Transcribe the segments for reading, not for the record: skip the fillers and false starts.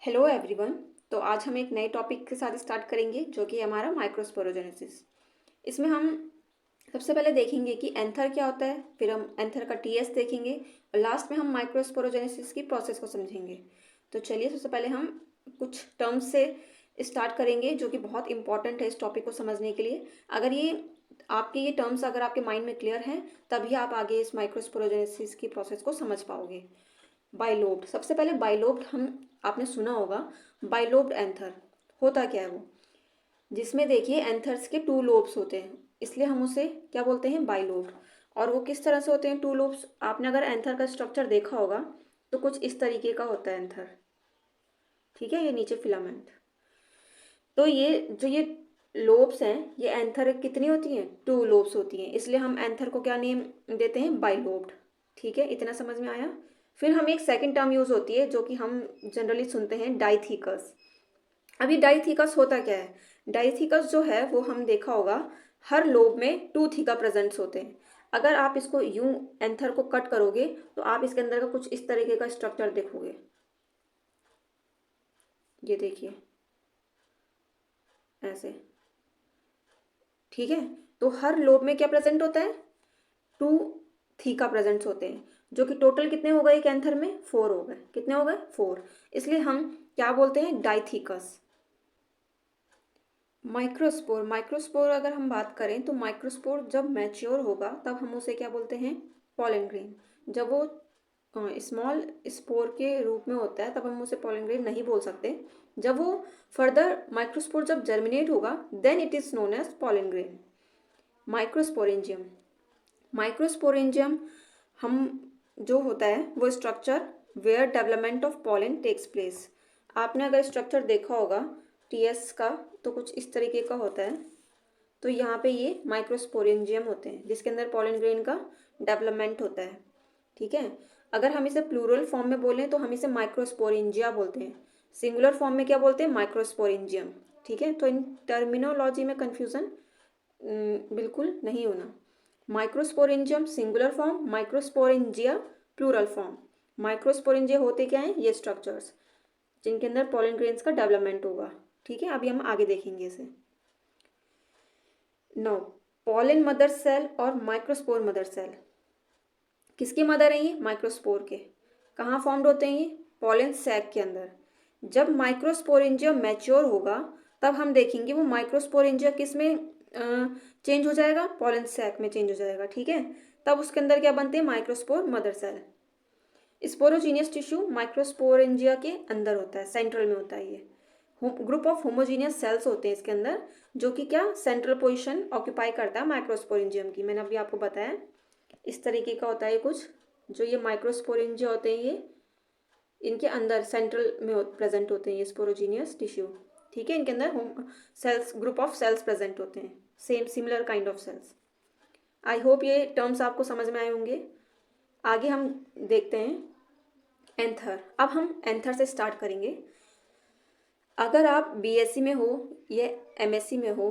Hello everyone. तो आज हम एक नए टॉपिक के साथ स्टार्ट करेंगे जो कि हमारा माइक्रोस्पोरोजेनेसिस। इसमें हम सबसे पहले देखेंगे कि एंथर क्या होता है, फिर हम एंथर का टीएस देखेंगे और लास्ट में हम माइक्रोस्पोरोजेनेसिस की प्रोसेस को समझेंगे। तो चलिए सबसे पहले हम कुछ टर्म्स से स्टार्ट करेंगे जो कि बहुत इंपॉर्टेंट है इस टॉपिक को समझने के लिए। अगर ये टर्म्स अगर आपके माइंड में क्लियर हैं तभी आप आगे इस माइक्रोस्पोरोजेनेसिस की प्रोसेस को समझ पाओगे। बाइलोब्ड, सबसे पहले बाइलोब्ड हम आपने सुना होगा। बाइलोब्ड एंथर होता क्या है वो, जिसमें देखिए एंथर्स के टू लोब्स होते हैं, इसलिए हम उसे क्या बोलते हैं, बाइलोब्ड। और वो किस तरह से होते हैं टू लोब्स, आपने अगर एंथर का स्ट्रक्चर देखा होगा तो कुछ इस तरीके का होता है एंथर। ठीक है, ये नीचे फिलामेंट। तो ये लोब्स हैं, ये एंथर कितनी होती हैं, टू लोब्स होती हैं, इसलिए हम एंथर को क्या नेम देते हैं, बाइलोब्ड। ठीक है, इतना समझ में आया। फिर हम एक सेकंड टर्म यूज होती है जो कि हम जनरली सुनते हैं, डाइथीकस। अभी डाइथीकस होता क्या है, डाइथीकस जो है वो हम देखा होगा हर लोब में टू थीका प्रेजेंट्स होते हैं। अगर आप इसको यूं एंथर को कट करोगे तो आप इसके अंदर का कुछ इस तरीके का स्ट्रक्चर देखोगे। ये देखिए ऐसे। ठीक है, तो हर लोब में क्या प्रेजेंट होता है, टू थीका प्रेजेंट्स होते हैं, जो कि टोटल कितने हो गए कैंथर में, फोर हो गए। कितने हो गए, फोर। इसलिए हम क्या बोलते हैं, डाइथीकस। माइक्रोस्पोर, माइक्रोस्पोर अगर हम बात करें तो माइक्रोस्पोर जब मैच्योर होगा तब हम उसे क्या बोलते हैं, पॉलन ग्रेन। जब वो स्मॉल स्पोर के रूप में होता है तब हम उसे पॉलन ग्रेन नहीं बोल सकते। जब वो फर्दर माइक्रोस्पोर जब जर्मिनेट होगा then it is known as pollen grain. Microsporangium, microsporangium हम जो होता है वो structure where development of pollen takes place. आपने अगर स्ट्रक्चर देखा होगा टीएस का तो कुछ इस तरीके का होता है। तो यहाँ पे ये माइक्रोस्पोरेंजियम होते हैं जिसके अंदर पॉलन ग्रेन का डेवलपमेंट होता है। ठीक है, अगर हम इसे प्लूरल फॉर्म में बोलें तो हम इसे माइक्रोस्पोरेंजिया बोलते हैं, सिंगुलर फॉर्म में क्या बोलते हैं, माइक्रोस्पोरेंजियम। ठीक है, तो इन टर्मिनोलॉजी में कन्फ्यूज़न बिल्कुल नहीं होना। Microsporangium singular form, microsporangia plural form. Microsporangia होते क्या हैं, ये स्ट्रक्चर्स जिनके अंदर पॉलन ग्रेन्स का डेवलपमेंट होगा। ठीक है, अभी हम आगे देखेंगे इसे। नो, पॉलन मदर सेल और माइक्रोस्पोर मदर सेल किसके मदर है, ये माइक्रोस्पोर के। कहाँ फॉर्म्ड होते हैं ये, पॉलन सैक के अंदर। जब माइक्रोस्पोरेंजिया मैच्योर होगा तब हम देखेंगे वो माइक्रोस्पोरेंजिया किस में चेंज हो जाएगा, पॉलन सैक में चेंज हो जाएगा। ठीक है, तब उसके अंदर क्या बनते हैं, microspore mother cell. Sporogenous tissue microsporangia के अंदर होता है, सेंट्रल में होता है। ये ग्रुप ऑफ होमोजीनियस सेल्स होते हैं इसके अंदर, जो कि क्या सेंट्रल पोजीशन ऑक्यूपाई करता है माइक्रोस्पोरेंजियम की। मैंने अभी आपको बताया इस तरीके का होता है कुछ, जो ये माइक्रोस्पोरेंजिया होते हैं ये इनके अंदर सेंट्रल में प्रेजेंट होते हैं ये स्पोरोजीनियस टिश्यू। ठीक है, इनके अंदर home cells, group of cells present होते हैं, same similar kind of cells. I hope ये टर्म्स आपको समझ में आए होंगे। आगे हम देखते हैं एंथर। अब हम एंथर से स्टार्ट करेंगे। अगर आप बीएससी में हो या एमएससी में हो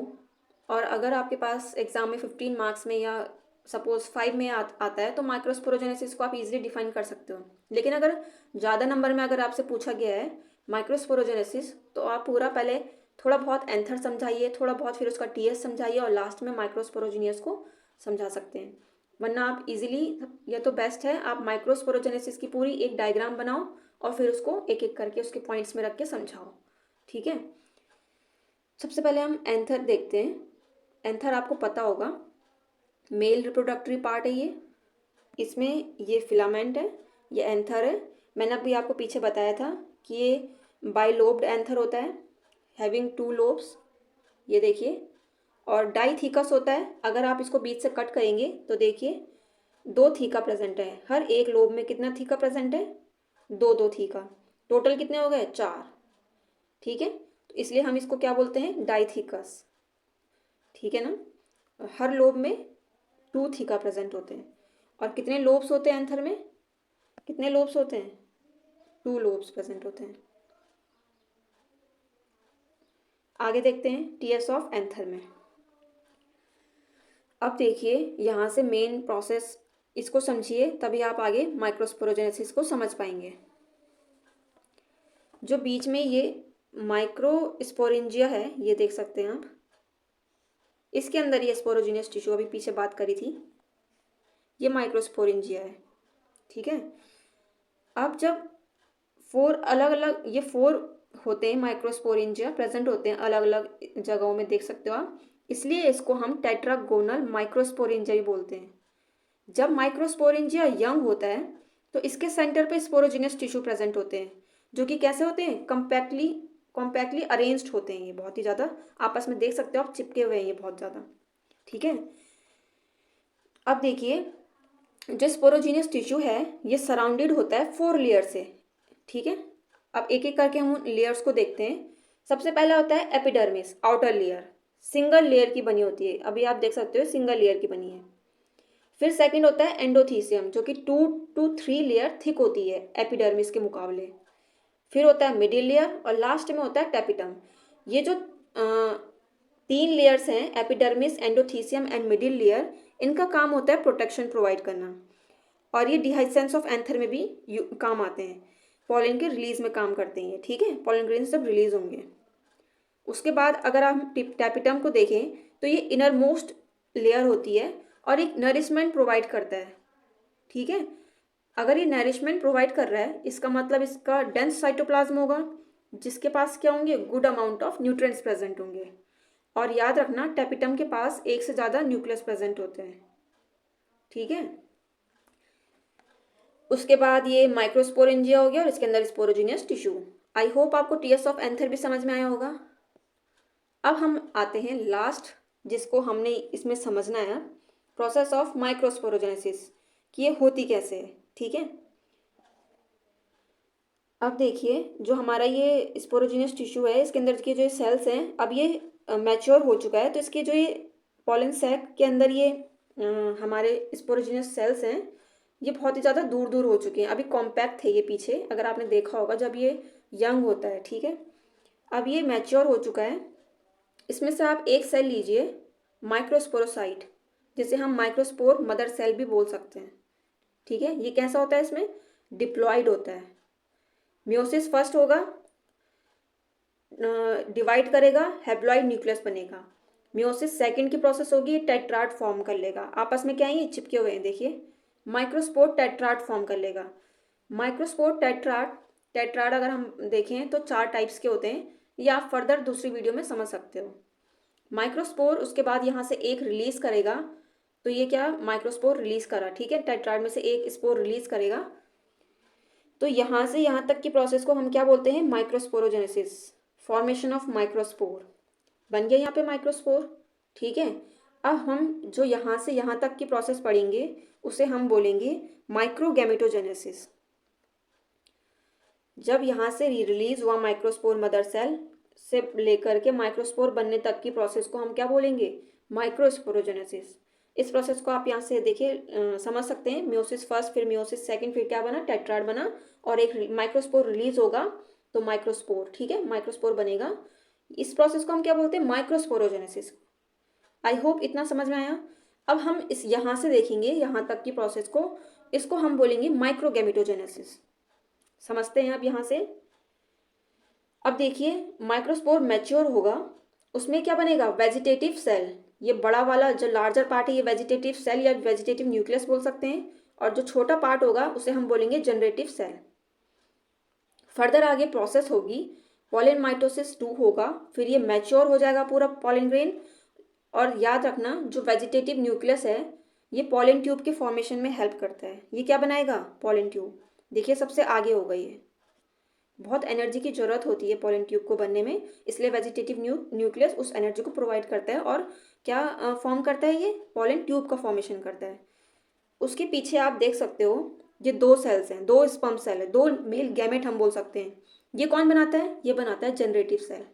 और अगर आपके पास एग्जाम में 15 मार्क्स में या सपोज 5 में आता है तो माइक्रोस्पोरोजेनेसिस को आप इजीली डिफाइन कर सकते हो। लेकिन अगर ज़्यादा नंबर में अगर आपसे पूछा गया है माइक्रोस्पोरोजेनेसिस तो आप पूरा पहले थोड़ा बहुत एंथर समझाइए, थोड़ा बहुत फिर उसका टीएस समझाइए और लास्ट में माइक्रोस्पोरोजेनियस को समझा सकते हैं। वरना आप इजीली, या तो बेस्ट है आप माइक्रोस्पोरोजेनेसिस की पूरी एक डायग्राम बनाओ और फिर उसको एक एक करके उसके पॉइंट्स में रख के समझाओ। ठीक है, सबसे पहले हम एंथर देखते हैं। एंथर आपको पता होगा मेल रिप्रोडक्टरी पार्ट है ये, इसमें ये फिलामेंट है, ये एंथर है। मैंने अभी आपको पीछे बताया था कि ये बाइलोब्ड एंथर होता है हैविंग टू लोब्स, ये देखिए। और डाइथीकस होता है, अगर आप इसको बीच से कट करेंगे तो देखिए दो थीका प्रेजेंट है, हर एक लोब में कितना थीका प्रेजेंट है, दो दो थीका, टोटल कितने हो गए, चार। ठीक है, तो इसलिए हम इसको क्या बोलते हैं, डाइथीकस। ठीक है ना, हर लोब में टू थीका प्रेजेंट होते हैं। और कितने लोब्स होते हैं एंथर में, कितने लोब्स होते हैं, टू लोब्स प्रेजेंट होते हैं। आगे देखते हैं टीएस ऑफ एंथर में। अब देखिए यहाँ से मेन प्रोसेस, इसको समझिए तभी आप आगे माइक्रोस्पोरोजेनेसिस को समझ पाएंगे। जो बीच में ये माइक्रोस्पोरेंजिया है, ये देख सकते हैं आप, इसके अंदर ये स्पोरोजिनियस टिश्यू, अभी पीछे बात करी थी, ये माइक्रोस्पोरेंजिया है। ठीक है, अब जब ये फोर होते हैं माइक्रोस्पोरेंजिया प्रेजेंट होते हैं अलग अलग जगहों में, देख सकते हो आप, इसलिए इसको हम टेट्रागोनल माइक्रोस्पोरेंजिया भी बोलते हैं। जब माइक्रोस्पोरेंजिया यंग होता है तो इसके सेंटर पे स्पोरोजिनस टिश्यू प्रेजेंट होते हैं, जो कि कैसे होते हैं, कॉम्पैक्टली अरेंज्ड होते हैं। ये बहुत ही ज़्यादा आपस में देख सकते हो आप, चिपके हुए हैं ये बहुत ज़्यादा। ठीक है, अब देखिए जो स्पोरोजिनस टिश्यू है ये सराउंडेड होता है 4 लेयर से। ठीक है, अब एक एक करके हम लेयर्स को देखते हैं। सबसे पहला होता है epidermis, outer layer, single layer की बनी होती है, अभी आप देख सकते हो सिंगल लेयर की बनी है। फिर सेकंड होता है एंडोथीसियम, जो कि 2 to 3 लेयर थिक होती है एपिडर्मिस के मुकाबले। फिर होता है मिडिल लेयर और लास्ट में होता है टेपिटम। ये जो 3 लेयर्स हैं, epidermis, endothecium and middle layer, इनका काम होता है प्रोटेक्शन प्रोवाइड करना, और ये डिहाइसेंस ऑफ एंथर में भी काम आते हैं, पॉलन के रिलीज में काम करते हैं। ठीक है, पॉलन ग्रेन जब रिलीज होंगे। उसके बाद अगर हम टैपिटम को देखें तो ये इनर मोस्ट लेयर होती है और एक नरिशमेंट प्रोवाइड करता है। ठीक है, अगर ये नरिशमेंट प्रोवाइड कर रहा है इसका मतलब इसका डेंस साइटोप्लाज्म होगा, जिसके पास क्या होंगे, good amount of nutrients present होंगे। और याद रखना टैपिटम के पास एक से ज़्यादा न्यूक्लियस प्रेजेंट होते हैं। ठीक है, उसके बाद ये माइक्रोस्पोरेंजिया हो गया और इसके अंदर स्पोरोजिनियस टिश्यू। आई होप आपको टीएस ऑफ एंथर भी समझ में आया होगा। अब हम आते हैं लास्ट, जिसको हमने इसमें समझना है, प्रोसेस ऑफ माइक्रोस्पोरोजेनेसिस, कि ये होती कैसे है। ठीक है, अब देखिए जो हमारा ये स्पोरोजिनियस टिश्यू है, इसके अंदर के जो सेल्स हैं, अब ये मैच्योर हो चुका है, तो इसके जो ये पॉलन सैक के अंदर ये हमारे स्पोरोजिनियस सेल्स हैं, ये बहुत ही ज़्यादा दूर दूर हो चुके हैं। अभी कॉम्पैक्ट थे ये पीछे, अगर आपने देखा होगा जब ये यंग होता है। ठीक है, अब ये मैच्योर हो चुका है। इसमें से आप एक सेल लीजिए, माइक्रोस्पोरोसाइट, जिसे हम माइक्रोस्पोर मदर सेल भी बोल सकते हैं। ठीक है, ये कैसा होता है, इसमें डिप्लॉयड होता है। मियोसिस फर्स्ट होगा, डिवाइड करेगा, हैप्लॉइड न्यूक्लियस बनेगा। मियोसिस सेकंड की प्रोसेस होगी, टेट्राड फॉर्म कर लेगा। आपस में क्या है, ये चिपके हुए हैं, देखिए। माइक्रोस्पोर टेट्राड फॉर्म कर लेगा। माइक्रोस्पोर टेट्राड अगर हम देखें तो 4 टाइप्स के होते हैं, ये आप फर्दर दूसरी वीडियो में समझ सकते हो। माइक्रोस्पोर उसके बाद यहाँ से एक रिलीज करेगा, तो ये क्या, माइक्रोस्पोर रिलीज करा। ठीक है, टेट्राड में से एक स्पोर रिलीज करेगा, तो यहाँ से यहाँ तक की प्रोसेस को हम क्या बोलते हैं, माइक्रोस्पोरोजेनेसिस, फॉर्मेशन ऑफ माइक्रोस्पोर। बन गया यहाँ पे माइक्रोस्पोर। ठीक है, अब हम जो यहाँ से यहाँ तक की प्रोसेस पढ़ेंगे उसे हम बोलेंगे माइक्रोगैमेटोजेनेसिस। जब यहाँ से रिलीज हुआ माइक्रोस्पोर मदर सेल से लेकर के माइक्रोस्पोर बनने तक की प्रोसेस को हम क्या बोलेंगे, माइक्रोस्पोरोजेनेसिस। इस प्रोसेस को आप यहाँ से देखिए समझ सकते हैं, मियोसिस फर्स्ट, फिर मियोसिस सेकंड, फिर क्या बना, टेट्राड बना, और एक माइक्रोस्पोर रिलीज होगा तो माइक्रोस्पोर। ठीक है, माइक्रोस्पोर बनेगा। इस प्रोसेस को हम क्या बोलते हैं, माइक्रोस्पोरोजेनेसिस। आई होप इतना समझ में आया। अब हम इस यहाँ से देखेंगे यहाँ तक की प्रोसेस को, इसको हम बोलेंगे माइक्रोगैमेटोजेनेसिस। समझते हैं अब यहाँ से। अब देखिए माइक्रोस्पोर मैच्योर होगा, उसमें क्या बनेगा, वेजिटेटिव सेल। ये बड़ा वाला जो लार्जर पार्ट है ये वेजिटेटिव सेल या वेजिटेटिव न्यूक्लियस बोल सकते हैं, और जो छोटा पार्ट होगा उसे हम बोलेंगे जनरेटिव सेल। फर्दर आगे प्रोसेस होगी, पॉलन माइटोसिस 2 होगा, फिर ये मैच्योर हो जाएगा पूरा पॉलन ग्रेन। और याद रखना जो वेजिटेटिव न्यूक्लियस है ये पॉलन ट्यूब के फॉर्मेशन में हेल्प करता है। ये क्या बनाएगा, पॉलन ट्यूब। देखिए सबसे आगे हो गई है, बहुत एनर्जी की ज़रूरत होती है पॉलन ट्यूब को बनने में, इसलिए वेजिटेटिव न्यूक्लियस उस एनर्जी को प्रोवाइड करता है और क्या फॉर्म करता है, ये पॉलन ट्यूब का फॉर्मेशन करता है। उसके पीछे आप देख सकते हो ये 2 सेल्स हैं, 2 स्पर्म सेल है, 2 मेल गैमेट हम बोल सकते हैं। ये कौन बनाता है, ये बनाता है जनरेटिव सेल।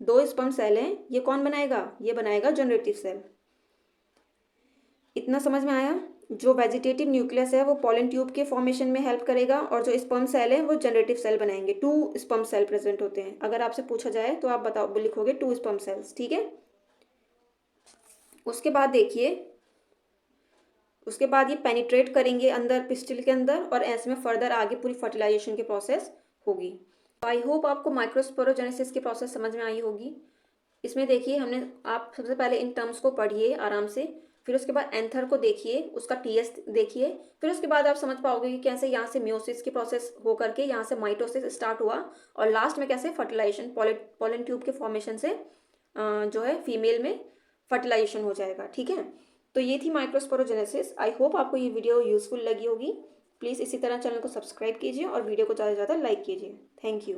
2 स्पर्म सेल हैं, ये कौन बनाएगा, ये बनाएगा जनरेटिव सेल। इतना समझ में आया। जो वेजिटेटिव न्यूक्लियस है वो पॉलन ट्यूब के फॉर्मेशन में हेल्प करेगा, और जो स्पर्म सेल है वो जनरेटिव सेल बनाएंगे। 2 स्पर्म सेल प्रेजेंट होते हैं, अगर आपसे पूछा जाए तो आप बताओ, लिखोगे 2 स्पर्म सेल्स। ठीक है, उसके बाद देखिए, उसके बाद ये पेनिट्रेट करेंगे अंदर पिस्टिल के अंदर, और ऐसे में फर्दर आगे पूरी फर्टिलाइजेशन की प्रोसेस होगी। आई होप आपको माइक्रोस्पोरोजेनेसिस की प्रोसेस समझ में आई होगी। इसमें देखिए हमने, आप सबसे पहले इन टर्म्स को पढ़िए आराम से, फिर उसके बाद एंथर को देखिए, उसका टीएस देखिए, फिर उसके बाद आप समझ पाओगे कि कैसे यहाँ से मियोसिस की प्रोसेस हो करके यहाँ से माइटोसिस स्टार्ट हुआ और लास्ट में कैसे फर्टिलाइजेशन, पॉलन ट्यूब के फॉर्मेशन से जो है फीमेल में फर्टिलाइजेशन हो जाएगा। ठीक है, तो ये थी माइक्रोस्पोरोजेनेसिस। आई होप आपको ये वीडियो यूजफुल लगी होगी। प्लीज़ इसी तरह चैनल को सब्सक्राइब कीजिए और वीडियो को ज़्यादा से ज़्यादा लाइक कीजिए। Thank you.